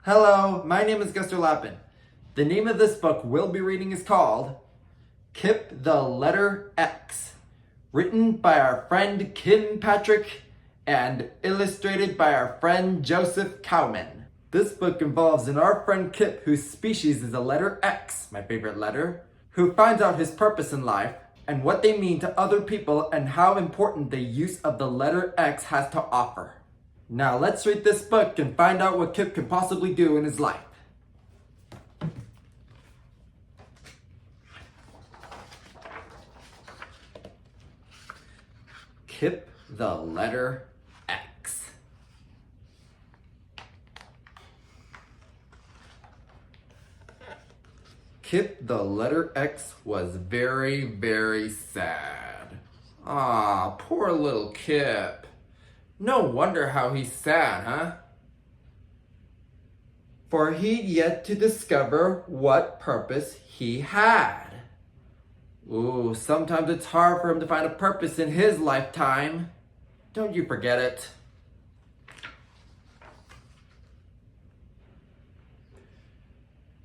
Hello, my name is Guster Lapin. The name of this book we'll be reading is called Kip the Letter X, written by our friend Kim Patrick and illustrated by our friend Joseph Cowman. This book involves our friend Kip, whose species is the letter X, my favorite letter, who finds out his purpose in life and what they mean to other people and how important the use of the letter X has to offer. Now let's read this book and find out what Kip can possibly do in his life. Kip the Letter X. Kip the Letter X was very, very sad. Ah, poor little Kip. No wonder how he's sad, huh? For he'd yet to discover what purpose he had. Ooh, sometimes it's hard for him to find a purpose in his lifetime. Don't you forget it.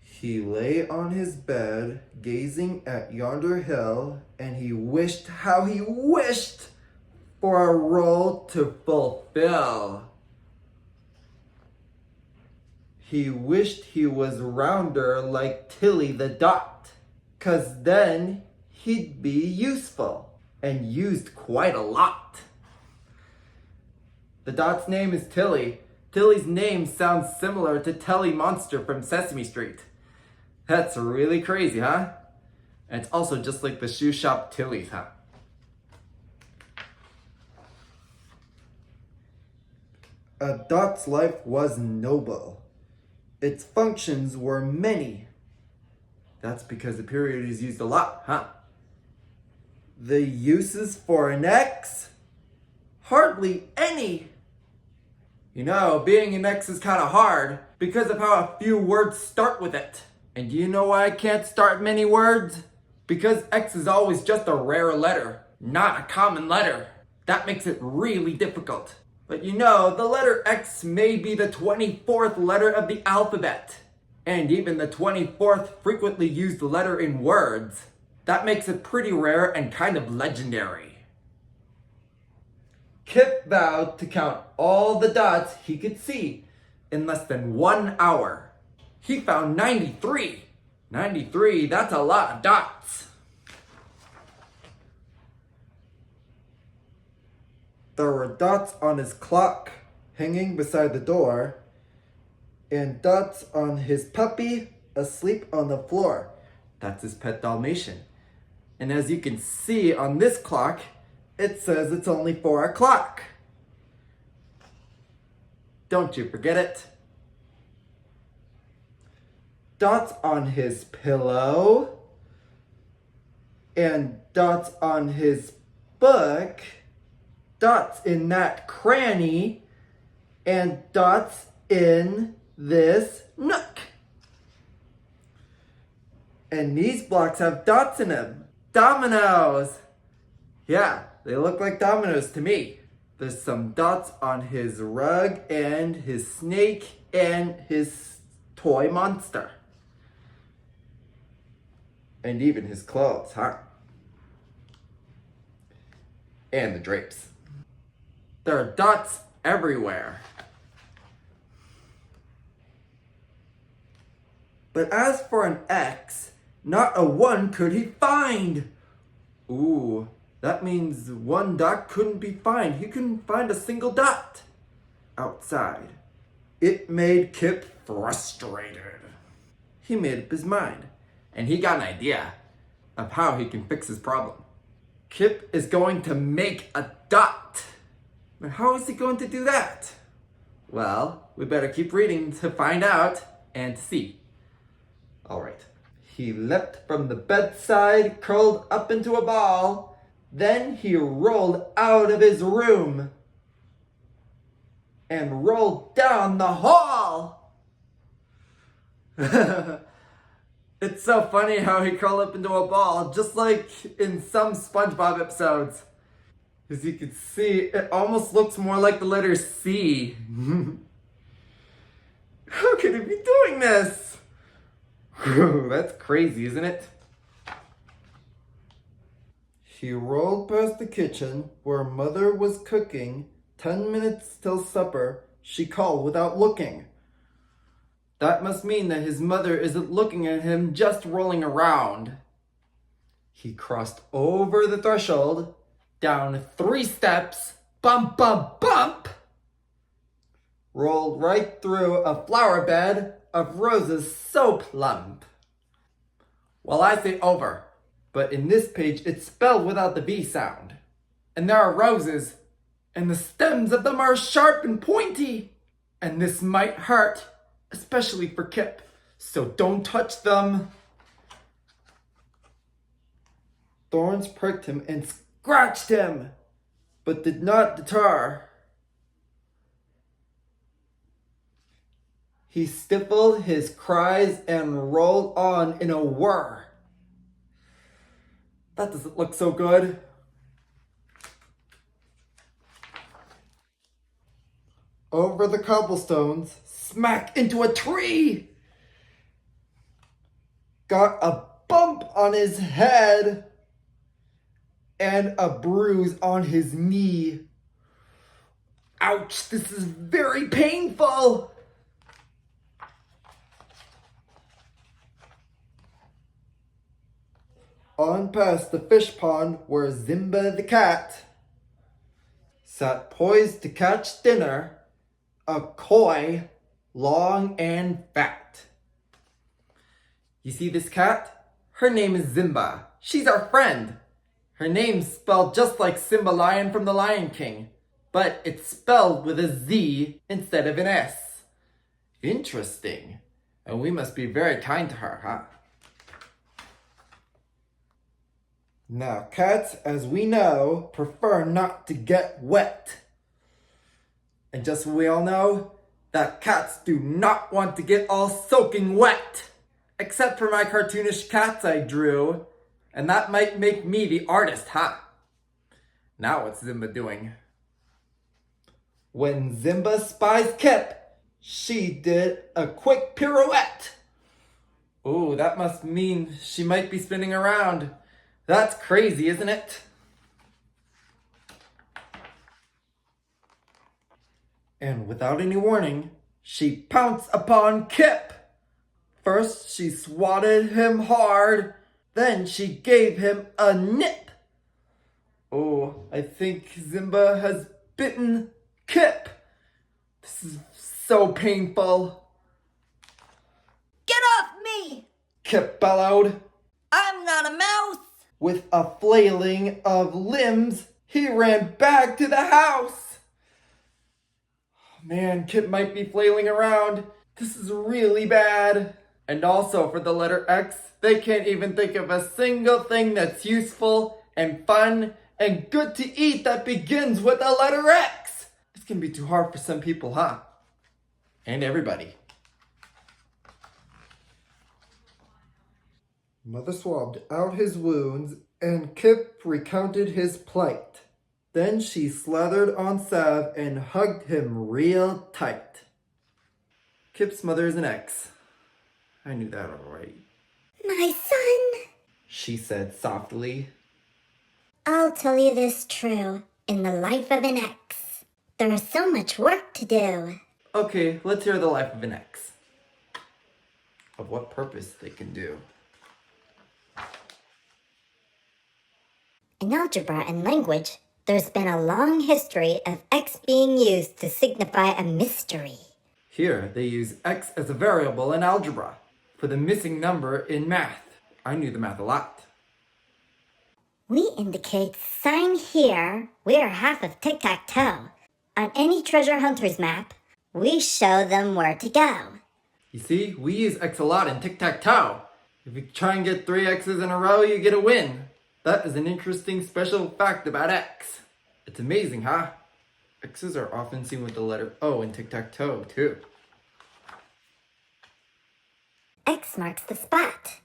He lay on his bed, gazing at yonder hill, and he wished how he wished for a role to fulfill. He wished he was rounder like Tilly the Dot, 'cause then he'd be useful, and used quite a lot. The Dot's name is Tilly. Tilly's name sounds similar to Telly Monster from Sesame Street. That's really crazy, huh? And it's also just like the shoe shop Tilly's, huh? A Dot's life was noble. Its functions were many. That's because the period is used a lot, huh? The uses for an X? Hardly any. You know, being an X is kind of hard because of how a few words start with it. And do you know why I can't start many words? Because X is always just a rare letter, not a common letter. That makes it really difficult. But you know, the letter X may be the 24th letter of the alphabet, and even the 24th frequently used letter in words. That makes it pretty rare and kind of legendary. Kip vowed to count all the dots he could see in less than 1 hour. He found 93. 93, that's a lot of dots. There were dots on his clock hanging beside the door, and dots on his puppy asleep on the floor. That's his pet Dalmatian. And as you can see on this clock, it says it's only 4 o'clock. Don't you forget it. Dots on his pillow, and dots on his book, dots in that cranny, and dots in this nook. And these blocks have dots in them. Dominoes! Yeah, they look like dominoes to me. There's some dots on his rug and his snake and his toy monster. And even his clothes, huh? And the drapes. There are dots everywhere. But as for an X, not a one could he find. Ooh, that means one dot couldn't be found. He couldn't find a single dot outside. It made Kip frustrated. He made up his mind, and he got an idea of how he can fix his problem. Kip is going to make a dot. But how is he going to do that? Well, we better keep reading to find out and see. All right. He leapt from the bedside, curled up into a ball. Then he rolled out of his room and rolled down the hall. It's so funny how he curled up into a ball, just like in some SpongeBob episodes. As you can see, it almost looks more like the letter C. How could it be doing this? That's crazy, isn't it? He rolled past the kitchen where Mother was cooking. 10 minutes till supper, she called without looking. That must mean that his mother isn't looking at him, just rolling around. He crossed over the threshold, down 3 steps, bump, bump, bump, rolled right through a flower bed of roses so plump. Well, I say over, but in this page it's spelled without the V sound. And there are roses, and the stems of them are sharp and pointy. And this might hurt, especially for Kip, so don't touch them. Thorns pricked him and scratched him, but did not deter. He stifled his cries and rolled on in a whir. That doesn't look so good. Over the cobblestones, smack into a tree. Got a bump on his head and a bruise on his knee. Ouch, this is very painful. On past the fish pond where Zimba the cat sat poised to catch dinner, a koi, long and fat. You see this cat? Her name is Zimba. She's our friend. Her name's spelled just like Simba Lion from the Lion King, but it's spelled with a Z instead of an S. Interesting. And we must be very kind to her, huh? Now, cats, as we know, prefer not to get wet. And just so we all know, that cats do not want to get all soaking wet. Except for my cartoonish cats I drew. And that might make me the artist, huh? Now what's Zimba doing? When Zimba spies Kip, she did a quick pirouette. Ooh, that must mean she might be spinning around. That's crazy, isn't it? And without any warning, she pounced upon Kip. First, she swatted him hard, then she gave him a nip. Oh, I think Zimba has bitten Kip. This is so painful. Get off me! Kip bellowed. I'm not a mouse! With a flailing of limbs, he ran back to the house. Man, Kip might be flailing around. This is really bad. And also for the letter X, they can't even think of a single thing that's useful and fun and good to eat that begins with a letter X. This can be too hard for some people, huh? And everybody. Mother swabbed out his wounds, and Kip recounted his plight. Then she slathered on salve and hugged him real tight. Kip's mother is an X. I knew that alright. My son, She said softly. I'll tell you this true. In the life of an X, there is so much work to do. Okay, let's hear the life of an X. Of what purpose they can do. In algebra and language, there's been a long history of X being used to signify a mystery. Here, they use X as a variable in algebra for the missing number in math. I knew the math a lot. We indicate sign here, we're half of tic-tac-toe. On any treasure hunter's map, we show them where to go. You see, we use X a lot in tic-tac-toe. If you try and get 3 X's in a row, you get a win. That is an interesting special fact about X. It's amazing, huh? X's are often seen with the letter O in tic-tac-toe, too. X marks the spot.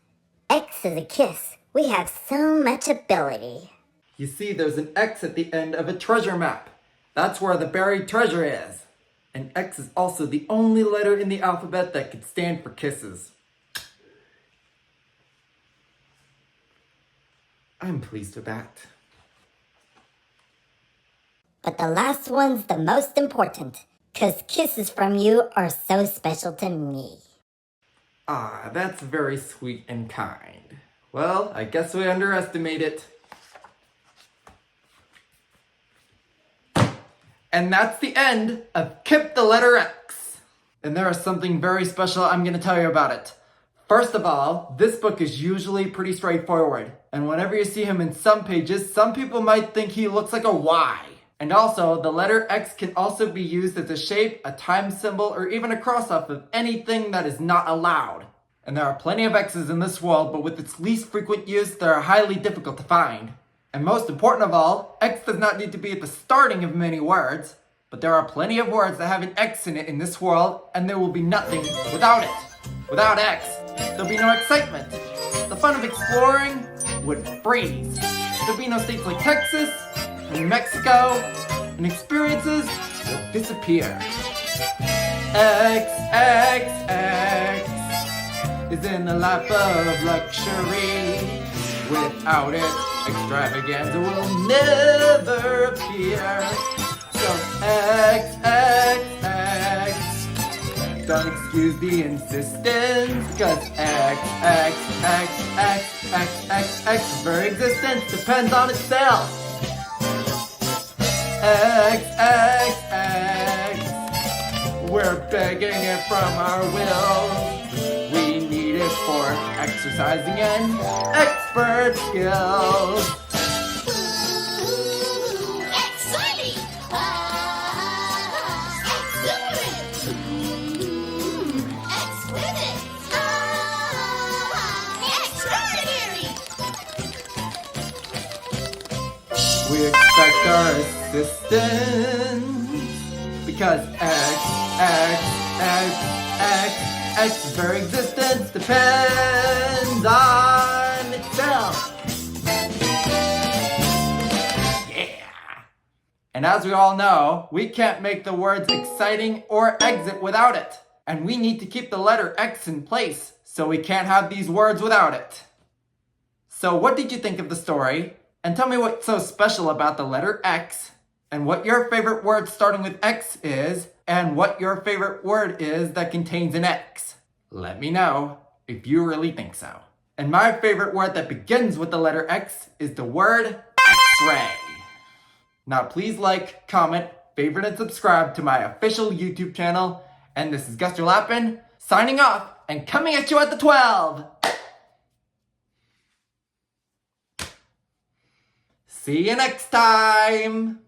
X is a kiss. We have so much ability. You see, there's an X at the end of a treasure map. That's where the buried treasure is. And X is also the only letter in the alphabet that could stand for kisses. I'm pleased with that. But the last one's the most important, 'cause kisses from you are so special to me. Ah, that's very sweet and kind. Well, I guess we underestimate it. And that's the end of Kip the Letter X. And there is something very special I'm going to tell you about it. First of all, this book is usually pretty straightforward. And whenever you see him in some pages, some people might think he looks like a Y. And also, the letter X can also be used as a shape, a time symbol, or even a cross-off of anything that is not allowed. And there are plenty of X's in this world, but with its least frequent use, they are highly difficult to find. And most important of all, X does not need to be at the starting of many words, but there are plenty of words that have an X in it in this world, and there will be nothing without it. Without X, there'll be no excitement. The fun of exploring would freeze. There'll be no states like Texas, New Mexico, and experiences will disappear. X, X, X is in the lap of luxury. Without it, extravaganza will never appear. So X, X, X, don't excuse the insistence, 'cause X, X, X, X, X, X, X's very existence depends on itself. X, X, X, we're begging it from our will. We need it for exercising and expert skills. Exciting! Excellent! Exquisite! Extraordinary! We expect our assistance because X, X, X, X, X's very existence depends on itself. Yeah! And as we all know, we can't make the words exciting or exit without it. And we need to keep the letter X in place, so we can't have these words without it. So what did you think of the story? And tell me what's so special about the letter X, and what your favorite word starting with X is, and what your favorite word is that contains an X. Let me know if you really think so. And my favorite word that begins with the letter X is the word X-ray. Now please like, comment, favorite, and subscribe to my official YouTube channel. And this is Guster Lapin, signing off and coming at you at the 12. See you next time!